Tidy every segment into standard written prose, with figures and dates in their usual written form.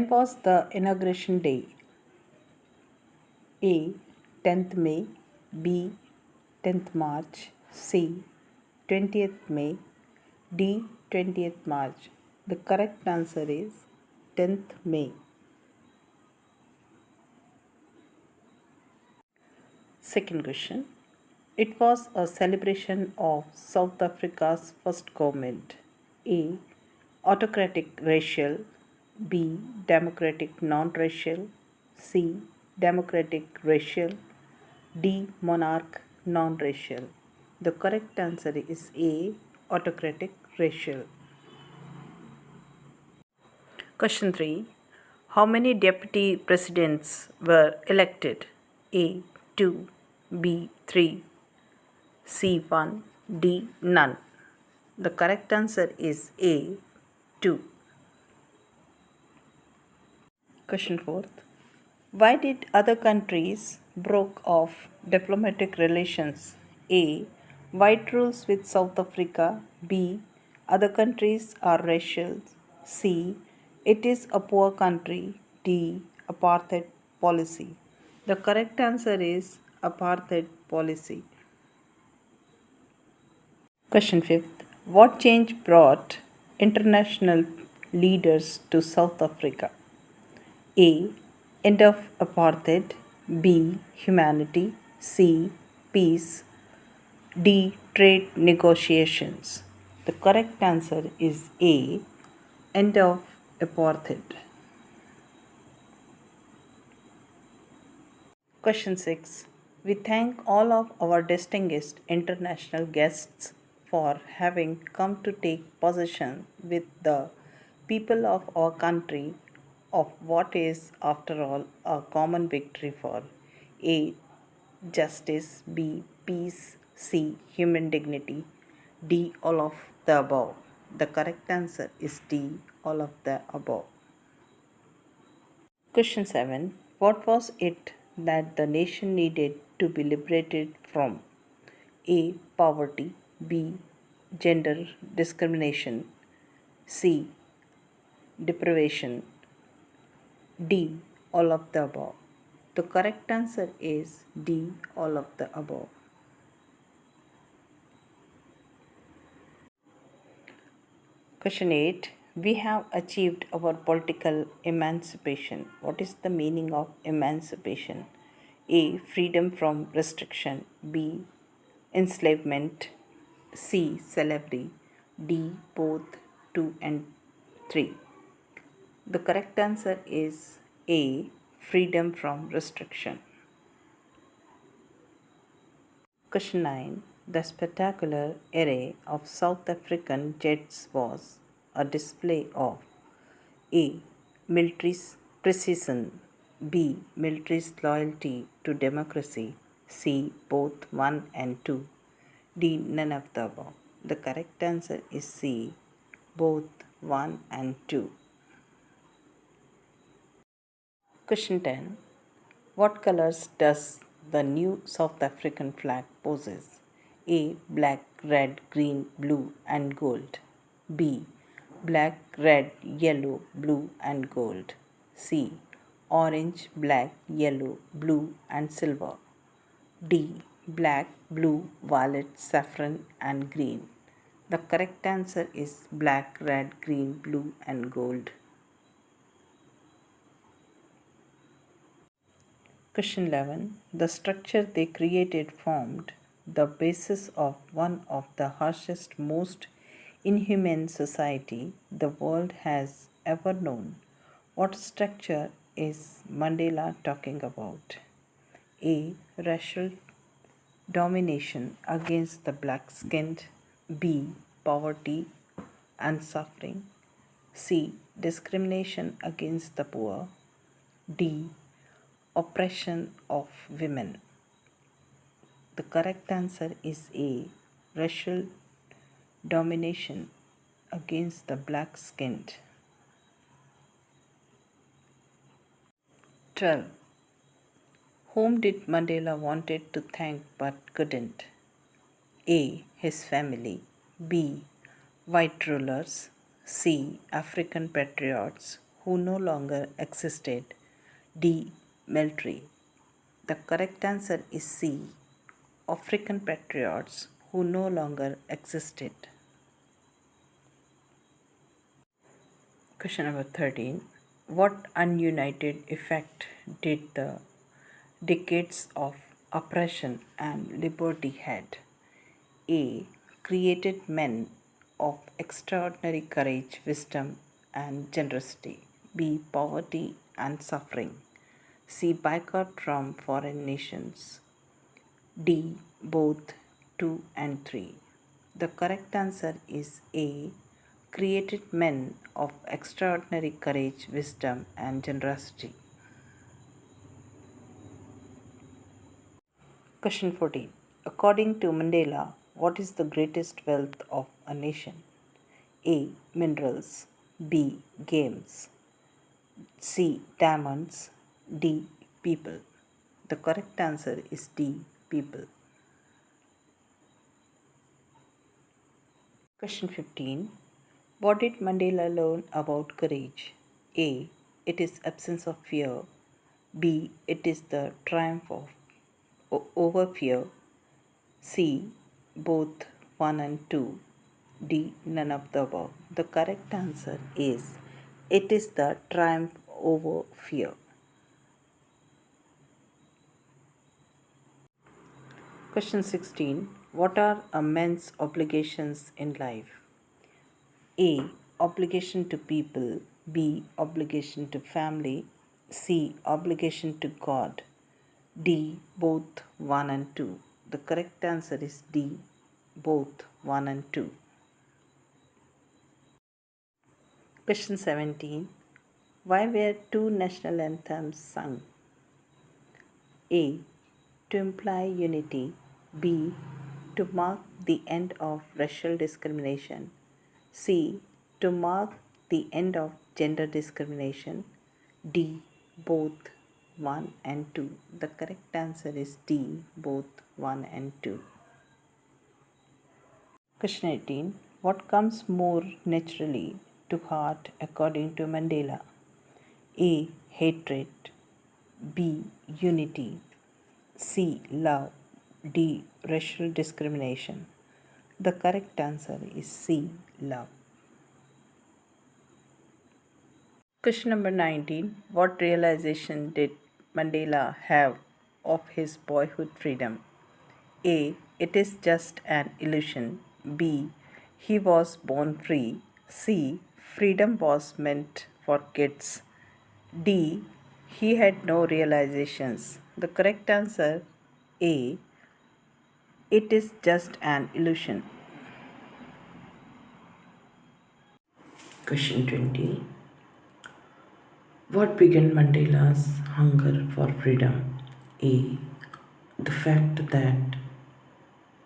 When was the inauguration day? A. 10th May, B. 10th March, C. 20th May, D. 20th March. The correct answer is 10th May. Second question. It was a celebration of South Africa's first government. A. Autocratic racial, B. Democratic non-racial, C. Democratic racial, D. Monarch non-racial. The correct answer is A. Autocratic racial. Question 3. How many deputy presidents were elected? A. 2, B. 3, C. 1, D. None. The correct answer is A. 2. Question 4. Why did other countries broke off diplomatic relations? A. White rules with South Africa. B. Other countries are racial. C. It is a poor country. D. Apartheid policy. The correct answer is apartheid policy. Question 5th. What change brought international leaders to South Africa? A. End of apartheid. B. Humanity. C. Peace. D. Trade negotiations. The correct answer is A. End of apartheid. Question 6. We thank all of our distinguished international guests for having come to take possession with the people of our country of what is, after all, a common victory for A. Justice, B. Peace, C. Human dignity, D. All of the above. The correct answer is D. All of the above. Question 7. What was it that the nation needed to be liberated from? A. Poverty, B. Gender discrimination, C. Deprivation, D. All of the above. The correct answer is D. All of the above. Question 8. We have achieved our political emancipation. What is the meaning of emancipation? A. Freedom from restriction, B. Enslavement, C. Slavery, D. Both 2 and 3. The correct answer is A. Freedom from restriction. Question 9. The spectacular array of South African jets was a display of A. Military's precision, B. Military's loyalty to democracy, C. Both 1 and 2, D. None of the above. The correct answer is C. Both 1 and 2. Question 10. What colors does the new South African flag possess? A. Black, red, green, blue and gold. B. Black, red, yellow, blue and gold. C. Orange, black, yellow, blue and silver. D. Black, blue, violet, saffron and green. The correct answer is black, red, green, blue and gold. Question 11. The structure they created formed the basis of one of the harshest, most inhumane society the world has ever known. What structure is Mandela talking about? A. Racial domination against the black-skinned. B. Poverty and suffering. C. Discrimination against the poor. D. Oppression of women. The correct answer is A. Racial domination against the black-skinned. 12. Whom did Mandela wanted to thank but couldn't? A. His family. B. White rulers. C. African patriots who no longer existed. D. Military. The correct answer is C. African patriots who no longer existed. Question number 13. What ununited effect did the decades of oppression and liberty had? A. Created men of extraordinary courage, wisdom, and generosity. B. Poverty and suffering. C. Boycott from foreign nations. D. Both 2 and 3. The correct answer is A. Created men of extraordinary courage, wisdom, and generosity. Question 14. According to Mandela, what is the greatest wealth of a nation? A. Minerals. B. Games. C. Diamonds. D. People. The correct answer is D. People. Question 15. What did Mandela learn about courage? A. It is absence of fear. B. It is the triumph of over fear. C. Both 1 and 2. D. None of the above. The correct answer is it is the triumph over fear. Question 16. What are a man's obligations in life? A. Obligation to people. B. Obligation to family. C. Obligation to God. D. Both 1 and 2. The correct answer is D. Both 1 and 2. Question 17. Why were two national anthems sung? A. To imply unity. B. To mark the end of racial discrimination. C. To mark the end of gender discrimination. D. Both 1 and 2. The correct answer is D. Both 1 and 2. Question 18. What comes more naturally to heart according to Mandela? A. Hatred. B. Unity. C. Love. D. Racial discrimination. The correct answer is C. Love. Question number 19. What realization did Mandela have of his boyhood freedom? A. It is just an illusion. B. He was born free. C. Freedom was meant for kids. D. He had no realizations. The correct answer A. It is just an illusion. Question 20. What began Mandela's hunger for freedom? A. The fact that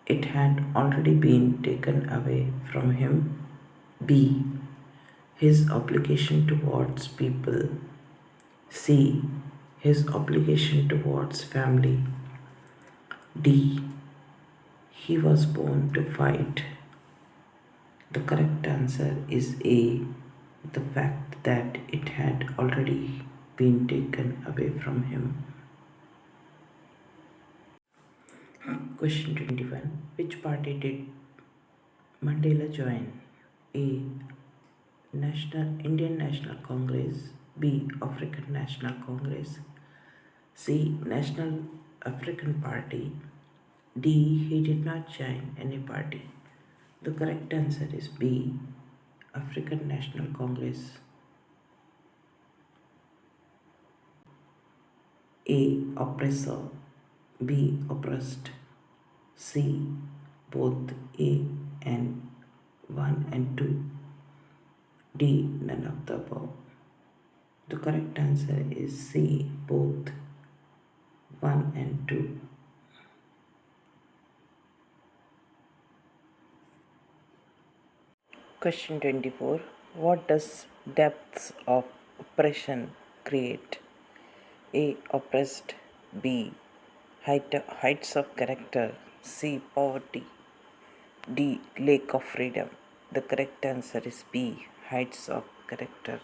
it had already been taken away from him. B. His obligation towards people. C. His obligation towards family. D. He was born to fight. The correct answer is A. The fact that it had already been taken away from him. Question 21. Which party did Mandela join? A. Indian National Congress. B. African National Congress. C. National African Party. D. He did not join any party. The correct answer is B. African National Congress. A. Oppressor. B. Oppressed. C. Both A and 1 and 2. D. None of the above. The correct answer is C. Both 1 and 2. Question 24. What does depths of oppression create? A. Oppressed. B. Heights of character. C. Poverty. D. Lack of freedom. The correct answer is B. Heights of character.